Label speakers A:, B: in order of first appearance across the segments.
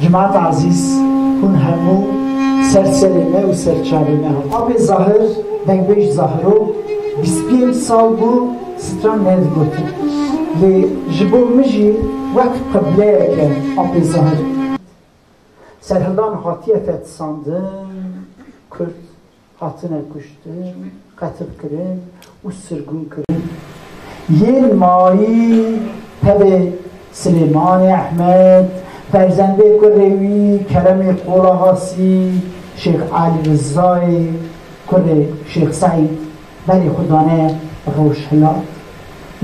A: جماعت عزیز اون همو سرسرینه و سرچارینه هم آب ظاهر دنگویش ظاهرو 25 سال بو ستران ند گوتی لی جبو مجی وقت قبله که آب ظاهر سرهندان خاطیه فتساندن کرد hatine kuştun, qatl kirin, u sürgün kirin. Yer mayi tabi Süleyman Ahmed, ferzende Kurevi, Kerem-i Qolahasi, Şeyh Ali Rızai, Kure Şeyh Said, beri Khudane Roşhilat.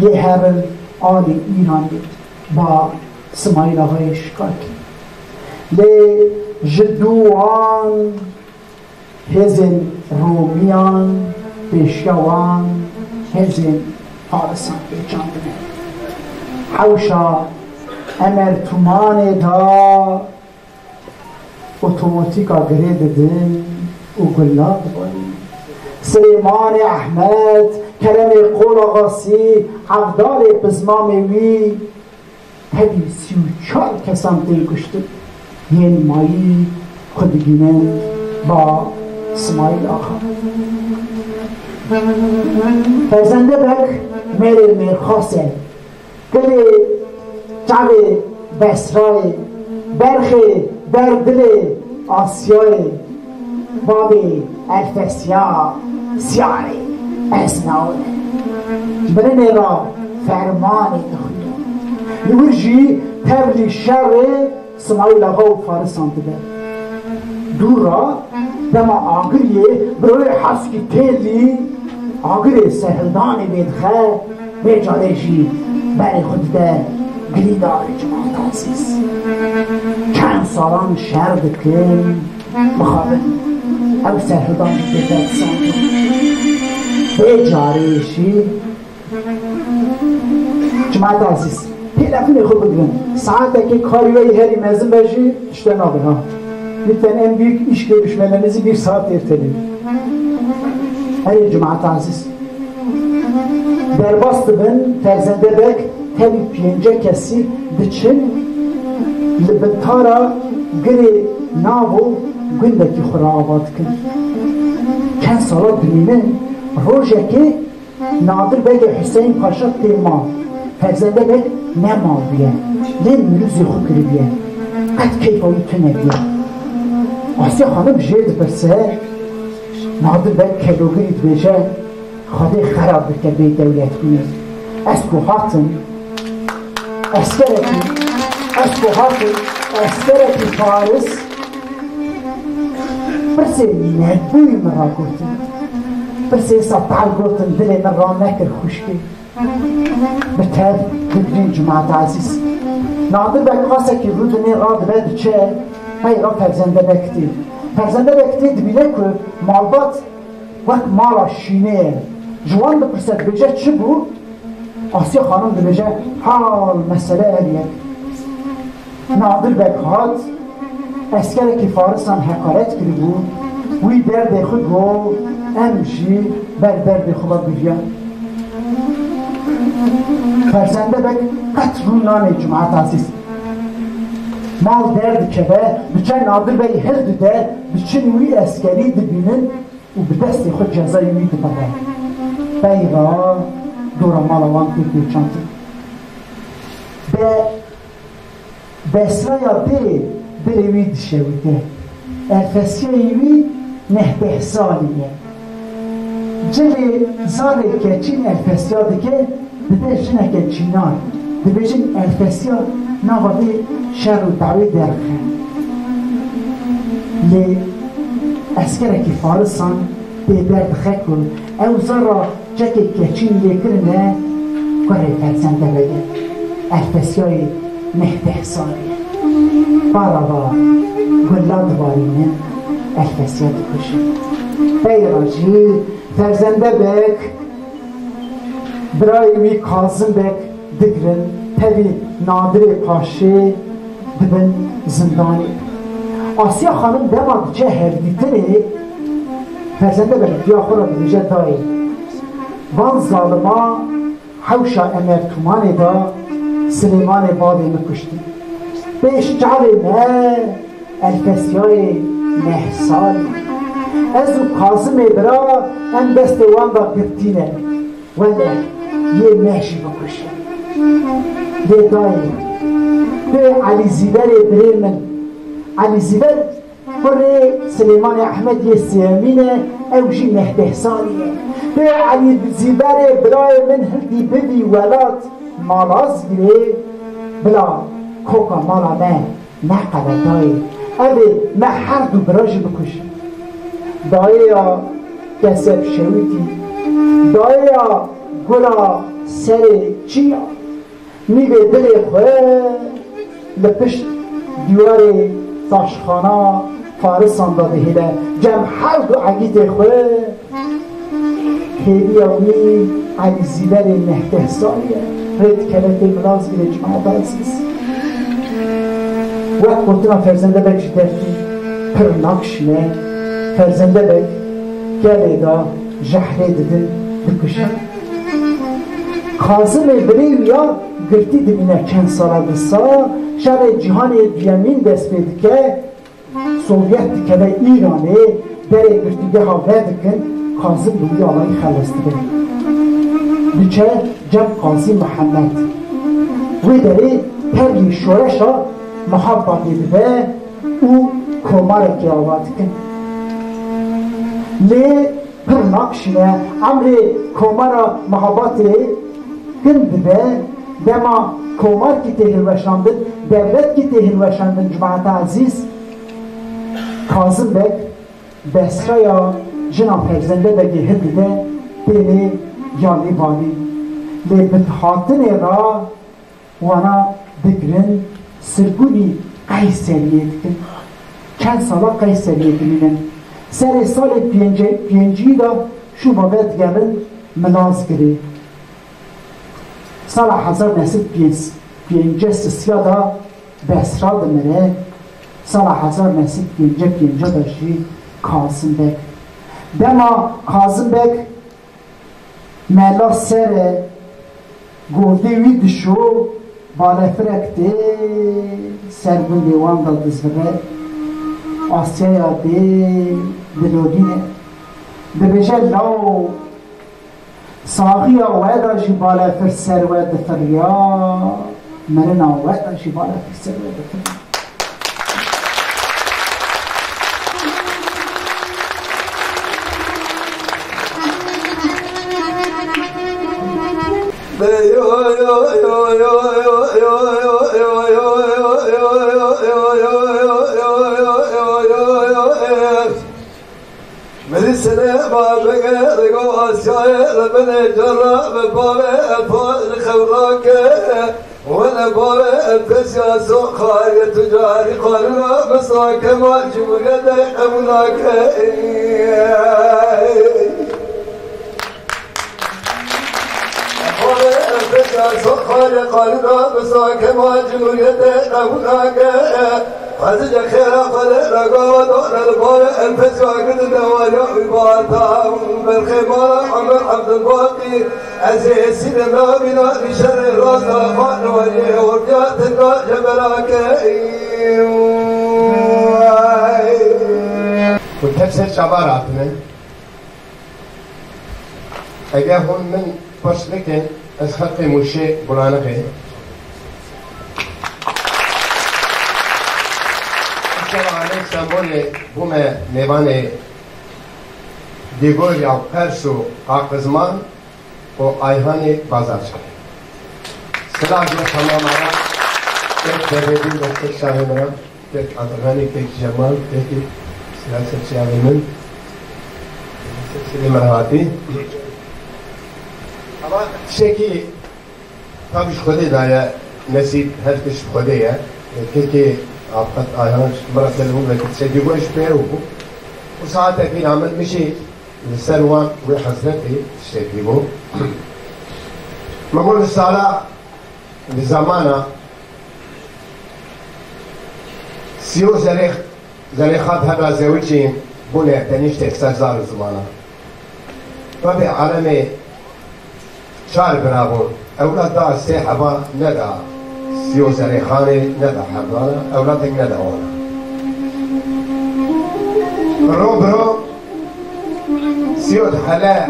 A: Ye herin Ali İran'ı ba İsmail Ağa'yı şikaki. Le jidduan hezin Romiyan, Peşkevan, hezin Farisan Beçandine. Havşa emer tumane da otomatika gire dedin u gullad bari. Süleyman Ahmed, Kerem-i Qolahasi, Avdal-i Pizmamevi, tabi 34 kesan del kuştu. Yen mayi kudginen ba İsmail Ağa. Ferzende bek mere merkhase gili cavi Besra'yı berxi berdili Asya'yı babi Elfesya siyari esnavne birine ra fermani dixuya yurji tevli şerri İsmail Ağa u Farisan dibe dura dema agriye böyle haski teli agriye sehildani bedxe becareji beri khudde gridar cemaat aziz çand salan şer dikin mukhabin ev sehildani bedxe sandu becareji cemaat aziz telefonu khud bugün saatteki kariyeyi heri mezun beji işte nabi ha. Lütfen en büyük iş görüşmelerinizi 1 saat erteleyin. Ey cemaat aziz. Derbastı ben ferzende bek tabi piyence kesi diçin libintara gri navu gündeki huravat kın. Ken salat dininin rojeki Nadir Bey Hüseyin Paşa tema ferzende bek ne mal diye ne mürüzü hukri diye kat keyfayı tüne diye Asya Hanım jed perse Nadir Bey kelogrit beje خواهی خراب بکن به دولت کنید اسکو هاتن اسکرکی فارس برسه نبوی مرا گوتن برسه سطعال گوتن دلی مرا نکر خوشکی بتر بگرین جماعت عزیز نادر بک خاصه که رودنی راد بد چه hayra ferzende bekti dibine که مالبات وقت مالا شینه جوان بپرسد بجه چی بود؟ آسیا خانم بجه حال مسئله الیه نادر بک هات اسکره که فارسان حقارت کری بود وی درد خود گو امشی بر درد خوبا بیان فرزنده بک قطرون نانه جماعت عزیز مال درد که به بچه نادر بی هرد ده بچه نوی اسکری دبینن و به دست خود جزایی میده بده بیرا دورا مالوان که چانتی به بسرایا دلوی دشویده الفسیوی نهده سالیه جلی زاره که چین الفسیا دیگه بده جنه که چینان دبیجن الفسیا نواده شر و دعوی درخه لی اسکره که فارسان به درد خکل او زارا جکی کچین لیکرنه کره فرزنده بگه الفسیای مهده سالیه بارا گلاد بارینه الفسیا دکشه بیراجی فرزنده بگ برای وی کازم بگ دگرن تبی نادر پاشه دبن زندانی آسیا خانم دماغ چه هردیتنه فرزنده بگه یا خورا بگه دایی وان ظالما حوشا امرتومان دا سلیمان بابی مکشتی پیش جعل نه الفسیای 9 سالی از او کاظم برا ام دست وان با گرتینه ولی یه مهشی بکشه یه دایی به علی زیبر بری من علی زیبر بره سلیمان احمد یه سیامینه اوشی 19 سالیه به علی زیبر برای من هردی ببی ولاد مالاز گیره بلا کوکا مالا من نقبه دایی اوه من هر دو براجی بکشه دایی یا کسب شویتی دایی یا گلا سر چیا میبه دل خواه لپشت دیوار تاشخانه فارسان داده هیده جمع هر دو عگیت خواه هیدی اوی علی زیبر 19 سالیه رد کرده ملاز گیره جماعت عزیز وقت گفتنا فرزنده بکش درتی پر نقشنه فرزنده بک گله دا جحره دده بکشه کاظم بریو یا گرتی دمینه چند ساله بسا شب جهان دیمین دست بید که سوویت که به ایرانه در گرتیگه ها ودکن کاظم دوی آقای خلصته بید بچه جم قاضی محمد وی داره پری شورش ها محبت بده او کماره که آواد کن لی پر نقشنه امر کماره محبت کن بده دما کمار کی تهیل وشاندن دولت کی تهیل وشاندن جماعت عزیز کاظم بک بسرا یا جنا فرزنده بگی هدده بیلی یا لیوانی لی بتحاطن را وانا بگرن سرگونی قیسریت کن چند سالا قیسریت مینن سر سال پینجی دا شو بابت گرن ملاز گری سال 1905 سیادا بسرا دمره سال 1905 داشتی کاظم بک دما کاظم بک ملا سر گوده وید شو بالا فرکته سر بندیوان دل دزبره آسیا دی دلودینه دبیجه لاو ساقی آوه جی بالا فر سروه دفریا مرن آوه جی بالا فر سروه دفریا
B: من سنة بابك رجو أشياء ربنا جرى بابا الفضل خبرك وأنا بابا الفشل سوق خارج تجاري قالوا بس كما جمعة أملاك بابا الفشل سوق خارج قالوا بس كما جمعة أملاك خزج خيرا خلق رقا دون البار الفسوى قد دوالي عباتا بالخبار عمر عبد الباقي عزيز سيدنا بنا بشر الراس خان وليه ورجات النار جبلاك
C: وتفسير شبارات من اجاهم من بشركن اسحق مشي بلانقي سمبول بوم میوان دیگر یا پرس و آقازمان و آیهان بازار شد. سلام جل تمام آیا. یک دردی دکتر شاهمرا، یک آدرانی یک جمال، یک سیاست شاهمن، سری مرهاتی. اما شکی تابش خودی داره نصیب هر کس خودیه که आपका आया बड़ा चलूँ से दिगोश पे हो उस हाथ है फिर आमद मिशी सरवान वे हज़रत है शेखी वो मगर साला ज़माना सियो ज़रेख़ात हरा ज़ेवची बुने तनिष्ठ एक्सरसार ज़माना तब आलम चार बराबर अवलाद दा से हवा नदा سیو سریخانه نده حردانه اولادک نده آنه برو سیو دخله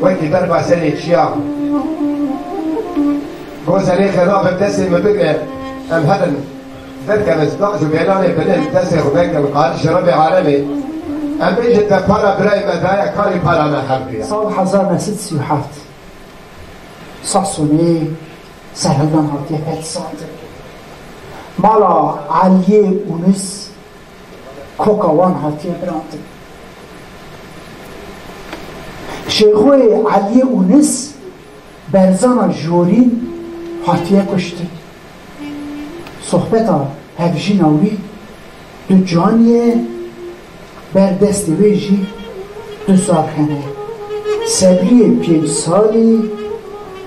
C: وکی در بسری چیا گو سریخ رابط دستی مبقه ام هدن ذكر استقصوا بيلاني بدن تسخ بك القال شرب عالمي ام بيجت تفارا براي مدايا كاري فارا ما حبيا
A: صال 1937 صحصوني سهلدان هاتي فات ساعت مالا علي ونس كوكاوان هاتي برانت شيخوي علي ونس برزانا جورين هاتي كشتي صحبتا هفجیناوی دو جانیه بر دست ویجی دو سارخنه صبری 5 سالی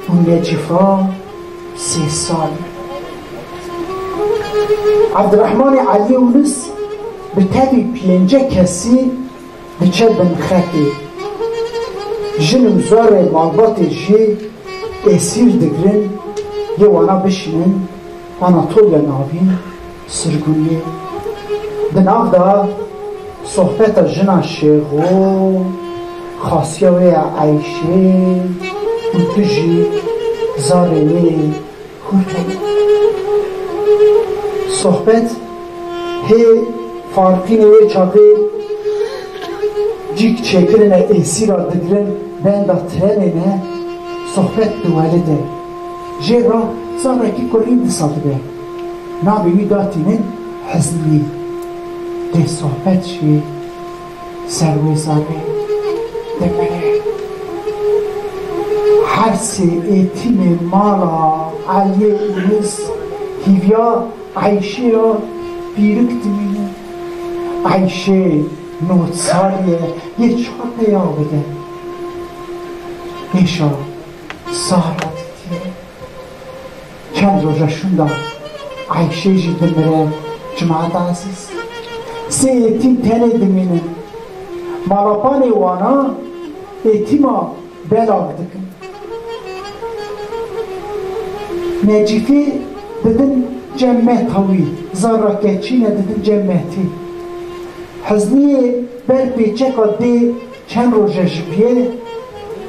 A: و نجفا 3 سالی عبدالرحمن علی اونس به تبی 5 کسی به چه بنخطی جنم زار مالبات جی اسیر دگرن یه وانا بشینن Anatolia navin sırguniye de nav da sohbeta jina şeğo khasiya ve Ayşe utuji zareni hurken sohbet he farkine ve çakı cik çekirine esir adıgren ben da trenine sohbet duvalide jera Sonraki koruyun disadı be. Nabi datinin hızlı de sohbet şey servezade demeye. Her se etimi mala aliye iniz hivya Ayşe birik dimine. Ayşe nutsaliye ye çorte yavide. Neşa sahrat چند روزه شونده عیشه جی دمره جماعت عزیز سه ایتیم تنه دمینه مالاپان وانا ایتیما بلاغ دکن نجیفی ددن جمعت هاوی زاراکچینه ددن جمعتی حزنی بر پیچه قده چند روزه جبیه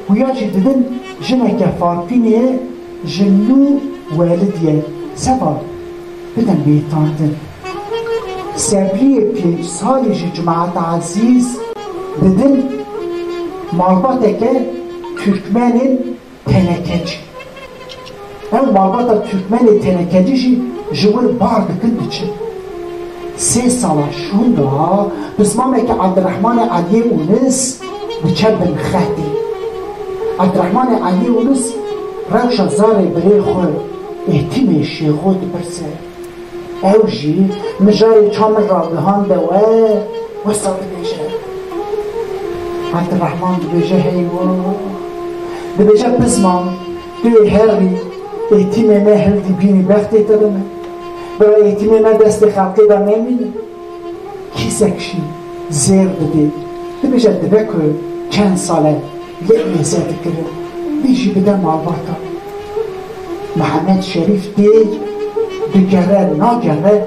A: ویا جی ددن جنک فارپینه جنو والدیه سبا بدن بیتاندن سبری 5 سالی جماعت عزیز بدن مالباته که ترکمنین تنکچی او مالباته ترکمن تنکچی جور باردکن دیچه 3 ساله شونده بسمامه که عبدالرحمن علی اونس بچه بنخطی عبدالرحمن علی اونس روشا زاره برای خود احتیمه شیخو دی برسه او جی مجاری چامر را بهانده و سال بیجه عبدالرحمن دی بیجه هیوان دی بیجه بزمان دوی هری احتیمه نه هر دی بینی بختی تدمه برای احتیمه نه دست خلقی را نمینه کیسکشی زیر دید دی بیجه دی بکر چند ساله لیمیزه دی کرد بیجی بده مالباتا محمد شریف دید دگره ناگره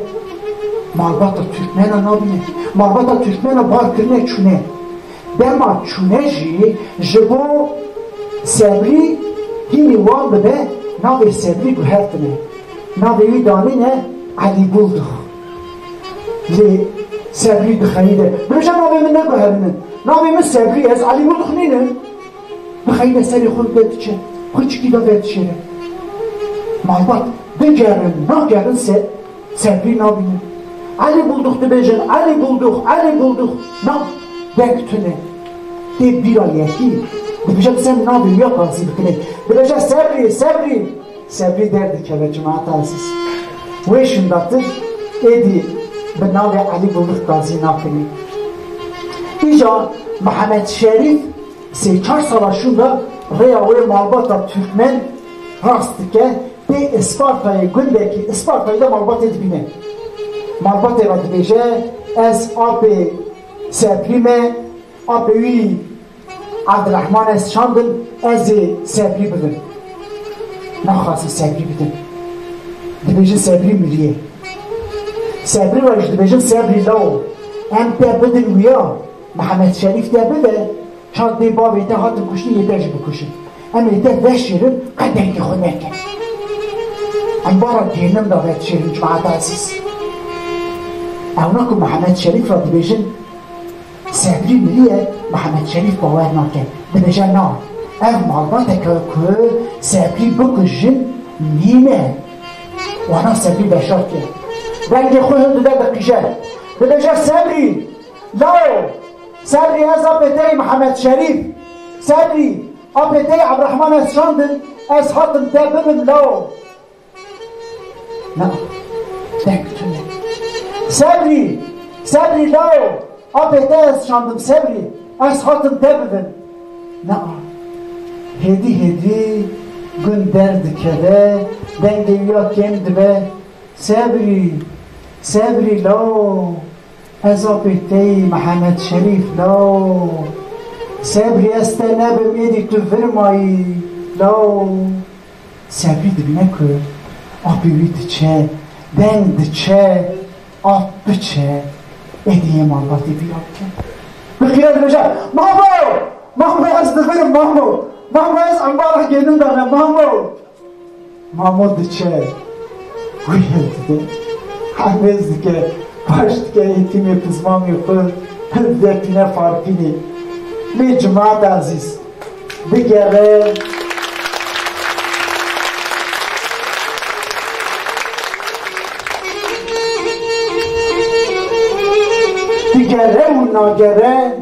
A: مالباتا ترکمن نابینه مالباتا ترکمن بار کرنه چونه بما چونه جی جبو سبری هینی وان بده ناوی سبری گوهرتنه ناوی دانینه علی بولدخ لی سبری دخیده برشا ناوی من نگوهرنه ناوی من سبری از علی بولدخ نینه بخیده سری خود بید چه خود چکی دا بید چه مالبات بگرن نگرن سبری نابینه علی بولدخ دبیجن علی بولدخ نا بکتونه دی بیرایتی دبیجن سن نابی یا قاضی بکنه دبیجن سبری دردی که به جماعت عزیز ویشون داتر ایدی به ناو علی بولدخ قاضی نکنی اینجا محمد شریف 3-4 سالشون دا ریاوی مالباتا ترکمن راستی که دی اسپارتای گنده که اسپارتای دا مالبات دبینه مالبات را دبیجه از آب سپریمه آب وی عبدالرحمن از شاندن از سپری بدن نخواست سپری بدن دبیجن صبری مریه صبری راش دبیجن صبری لاو ام تا بدن ویا محمد شریف تا بده چند دی بابی تا هاتم کشتی یه بیج بکشه ام ایتا وشیرن قدنگ خود نکن ام بارا گینم دا وید شیرن جماعت عزیز اونا که محمد شریف را دبیجن صبری مریه محمد شریف باور نکن دبیجن نه ام معلوماته که صبری بکشن نیمه وانا صبری بشار کرد رنگ خود داده دقیقه دبیجن صبری لاو صبری از آبته محمد شریف صبری آبته عبدالرحمن از شاندن از حاتم دببن لاو نه دکتونه صبری لاو آبته از شاندن صبری از حاتم دببن نه هدی گن درد کده دنگ یا کم دبه صبری لاو از آبته محمد شریف لاو صبری است نبم ایدی تو فرمایی لاو صبری دبینه که آبیوید چه دند چه آب چه ایدی مالباتی بیاد که بخیال بشه مامو از دفرم مامو از انبارا گیدن دارم مامو چه گوید ده هنوز دیگه پشت که ایتیمی پزمامی خود دپینه فارپینی می جماعت عزیز بگره و ناگره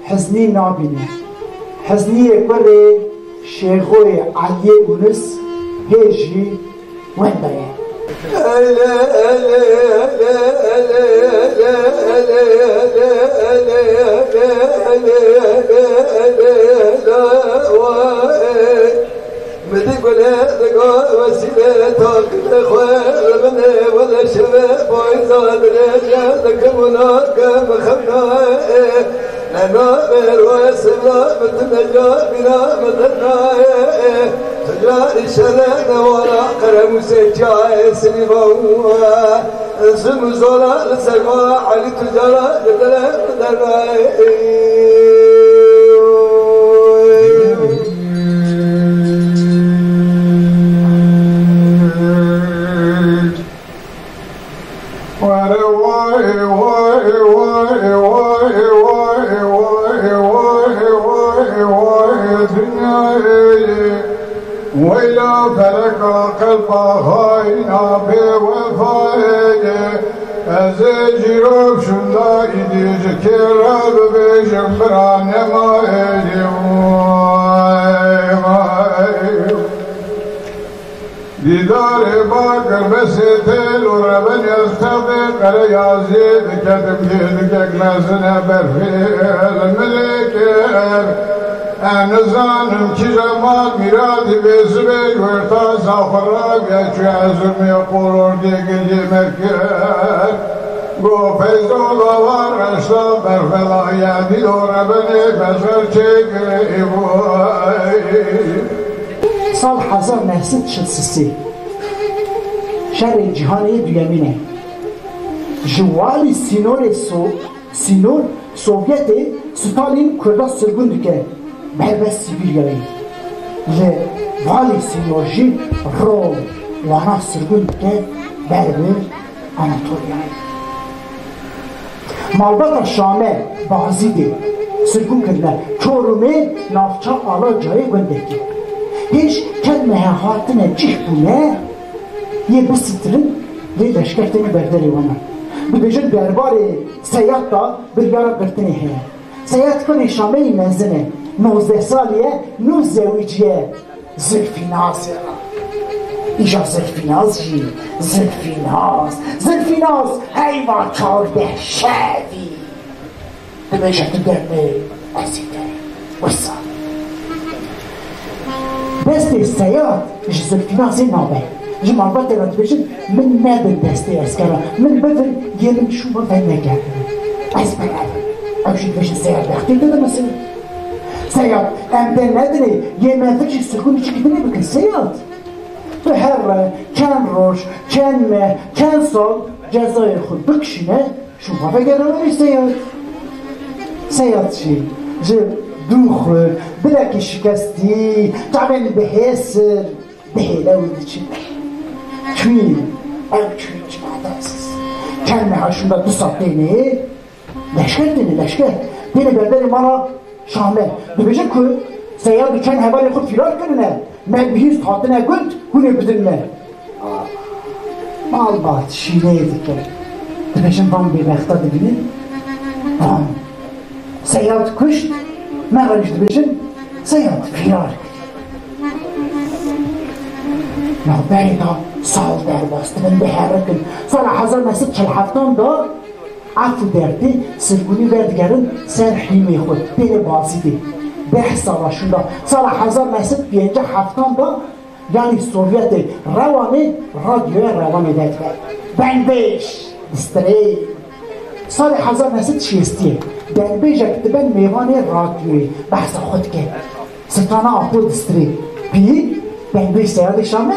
A: حزنی نابینه حزنی کل شیخوی علی اونس هیجی وندره
B: مدي قولها وسيلة طاقة خوار مني ولا شباب ويزاد رجالك مناك مخمنا لنا بالواسبلا متنجا بنا مدنا تجاري شرنا ولا قرم سجاي سليموا زمزولا لسما علي تجارة لدنا
D: ويلا فرق قلب خاينا بوفاية أزجروب شندا إديج كراب بجمبران مايدي دیدار باکر بسیتل و ربن یستبق ریاضی دکتم گیدکک مزنه برفیل ملکر انزانم کی زمان میرادی بزبی ورتا زافرا گچو ازمی قرور دیگلی مرکر گو فیضو دوار رشتا برفلا یادی و ربن بزر چکر ایبوی
A: سال 1963 شهر جهانی دویمینه جوالی سینور سوویت ستالین کرده سرگون دکه به سیبیریایی والی سینور جی رو وانا سرگون دکه به آناتولیایی مالبات شامه بازی ده سرگون کرده چورومه نافچه آلا جای گندکی هیچ کلمه هاتنه چیخ بونه یه بسیترین لی لشکرتنی برداری وانا ببیجن دربار سیاد دا بریارا برتنی هیه سیاد کنی شامه منزنه 19 سالیه نو زویجیه زلفیناز ایجا زلفیناز جی زلفیناز حیوان 14 شدی ببیجن درمه ازیده وصا دستی سیاد زلفیناز نابه جمعات را بشن من نبن دستی اسکرا من بدن یلم شما فهم نکردم از برادر اوشید بشن سیاد بختی داده مثلا سیاد امده نداره یه منفرش سرگونی چی کدنی بکن سیاد به هر چند روز چند ماه چند سال جزای خود بکشینه شما بگرمانی سیاد چی؟ دوخ بلکی شکستی تعمل به حسر به هیله ویدی چی توی او توی جماعت عزیز کلمه هاشون با 2 ساعت دینه لشکر دینه برداری مالا شامل ببیشه که سیاد چند حوالی خود فرار کنه من بهیست حاطنه گند هونه بدنه مال بات شیله دیگه ببیشن وام بی وقتا ببینه وام سیاد کشت مغرش ببیشن سیاد فرار نابریدا سال در باسته من بحرکن سال 1947 دا عفو درده سرگونی وردگرن سر حیمه خود بین بازیده 10 سالشون دا سال 1957 دا یعنی سوویت روانه رادیو روانه داد بنبیش دستری سال 1960 بنبیش اکتبن میوان رادیوی بحث خود که ستانه آپو دستری بی بنبیش سیاد شامه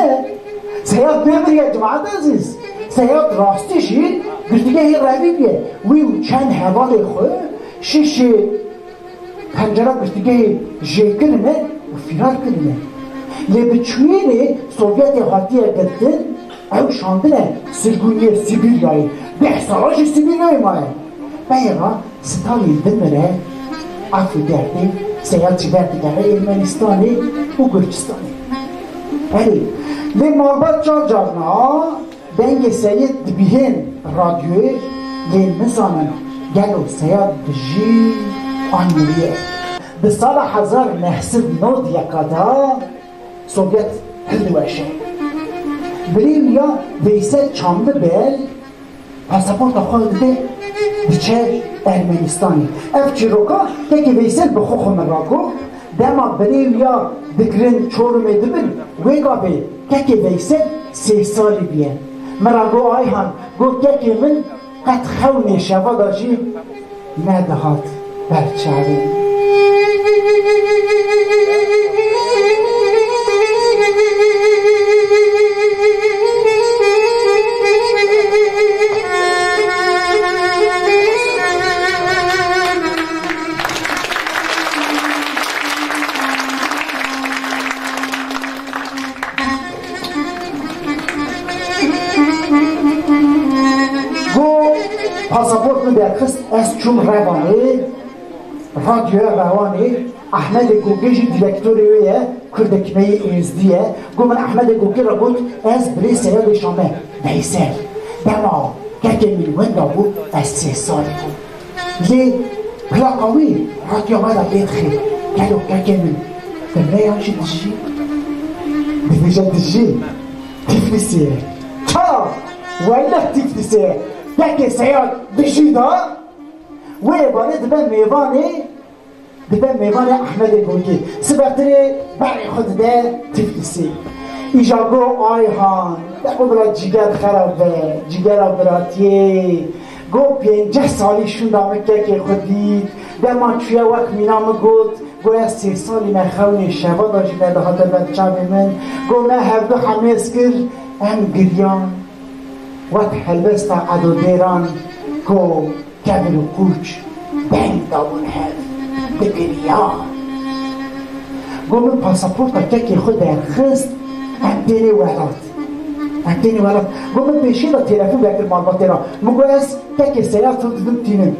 A: سیاد نمیره جماعت عزیز سیاد راستیشی گرتگه هی رویه ویو چند حوال خود شیش پنجره گرتگه جیکنه و فرار کنه لبچوینه سوویت هاتیه گردن او شاندنه سرگونی سیبیریایی 10 سالاش سیبیریایی ماه بیرا ستالین دمره عفو درده سیاد چی بردگره ارمنستانی و گرچستانی بله لمالبات جارنا دنگ سید دبیهن رادیوی لنزانن گلو سیاد دجی آنیه به سال 1991 سوویت هلوشه بریویا ویسه چانده بل پاسپورت خود ده بچه ارمنستانی اف چیروکا که ویسه بخوخ مراگو دما بریویا دگرن چورمه دبن ویگا بی که ویسه 3 سالی بیه مراگو آیهان گو که من قد خونه شوا داشی ندهات برچاوی پاسپورت من درخست از چون روانه رادیو روانه احمد گوگیجی دیرکتوریه کردکمه ایزدیه گو من احمد گوگی را بود از بری سیاد شامه بیسر دما که میلون دا بود از 3 سال بود لی پلاقاوی رادیو مادا بید خیلی گلو که من دمره یانشی دجی بفیجه دجی تفلیسیه تا ویلخ تفلیسیه یکی سیاد دجی دا ویبانه دبن میوان احمد گوگی سبتری برای خود ده تفلیسی ایجا گو آیهان دقو برا جگر خرابه جگر براتیه گو 5 سالیشون دامکه که خودی در ما چویه وقت مینام گود گو از 3 سالی نخونی شبا داشتی در خاطر بچه من گو نه هر دو حمیز کرد ام گریان وقت حلبستا عدو دیران گو کبر و قوچ دنگ دامون هر بگریان گو من پاسپورت که خود درخست امتینی ولاد گو من پیشی دا تلفون بکر مالباتی را مگو از که سیاد تو دیدم تینم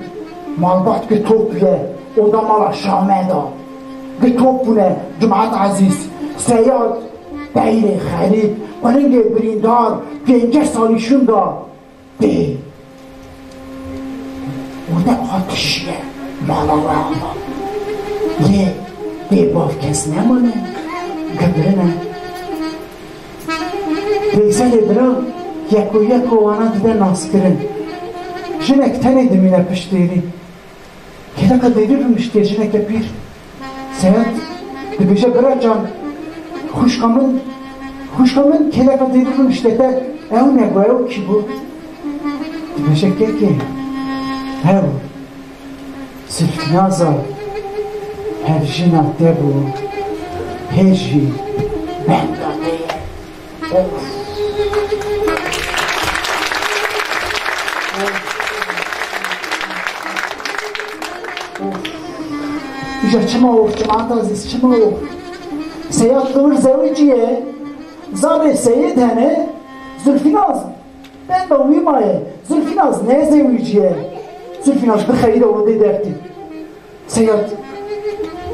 A: مالبات که توپیه او دا مالا شامه دا که توپونه جماعت عزیز سیاد دیر خرید قلنگ بریندار 5 سالیشون دا دی او دا آتشیه مالا راما یه دی باف کس نمانه گبرنه بیسه برا یکو وانا دیده ناس کرن جنک تنه دمینه پشتیری که دکا دیری رو مشتیر جنک پیر سیاد دبیشه برا جان خوشکامن که دکا دیری رو مشتیده او نگوه او کی بود دبیشه که او صرف نازا هر جینا دبو هجی بندانه إيجا شموف جماعة عزيز شموف سياد دور زوجية زار سيد هنا زلفيناز ben de uyumayı Zülfinaz ne zevciye Zülfinaz bıxayı da oldu derdi Seyyad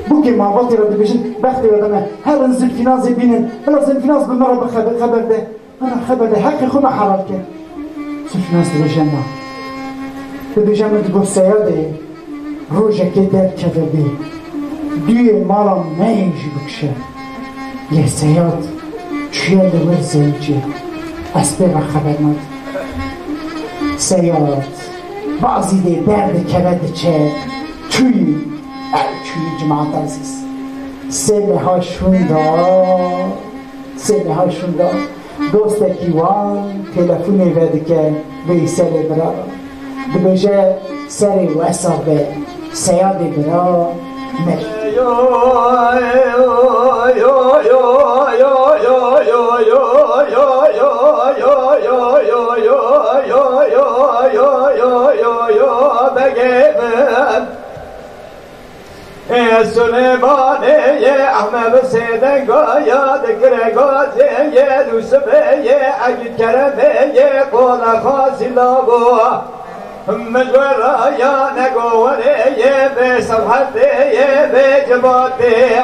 A: bu ki mavat yaradı beşin bəxti adamı her Zülfinaz'ı binin bela Zülfinaz bunlara bu haberde ana haberde hakkı khuna haral ki Zülfinaz diyeceğim de bu Seyyad roja ki der kefebi düğü malam ne işi bıkşe ye Seyyad çüye de ver zevciye اسبه و خبر ناد سیاد بعضی ده درد کبد چه توی جماعت عزیز سله هاشون دا دوست کیوان تلفونی ویده که به سله برا دبجه سری و اصابه سیاد برا مر
B: Süleyman'e Ahmet Seyden Gaya Dikre Gazi'ye Yusuf'e Agit Kerem'e Kola Khasilabu Mecvera'ya Negovere'ye Ve Sabhat'e Ve Cebat'e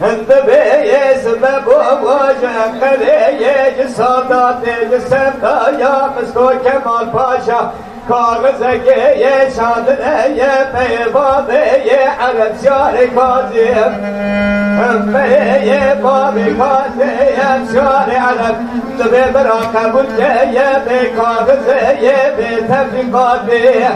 B: Endebe'ye Sebebu Vajenkere'ye Cisadat'e Cisevda'ya Mesko Kemal Paşa Kağıze'ye Şadine'ye Meyvane'ye Arap Şari Kazim Emme'ye Babi Kazim Şari Arap Ve Merakabulke'ye Ve Kağıze'ye Ve Tevfikat'e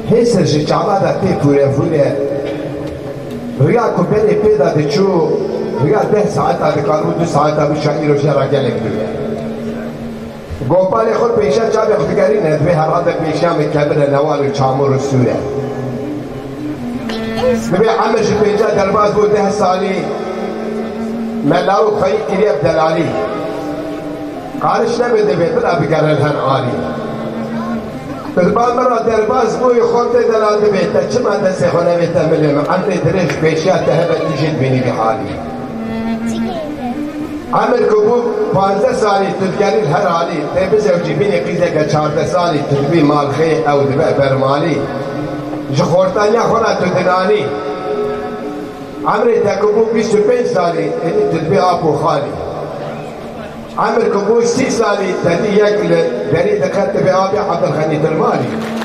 C: Hesar și cealaltă te pure Ria cu bele peda de ciu Ria de saata de calu de saata Bishairu shara gelek diye Gopale khod peşa çabe khudgarin edve harada peşa me kabir nawal çamur sure Nabi Amr shi peşa darbaz bu 10 sali Melaw khayt kiriye dalali Qarish nabede betra bigarelhan ali بالبال مرة درباز بوي خونتي دلال بيتا چما دسي خونه بيتا مليم عمري دريش بيشيات تهبت تجد بيني بحالي عمر كبوب 15 سالي تدقالي الهر علي تيبزي وجيبيني قيزة 14 سالي تدبي مال خي او دبا برمالي جخورتانيا خونا تدناني عمري تكبوب 25 سالي تدبي ابو خالي عمر كبوش 6 سالي تدي ياكل بريد كتب ابي عبد الغني درمالي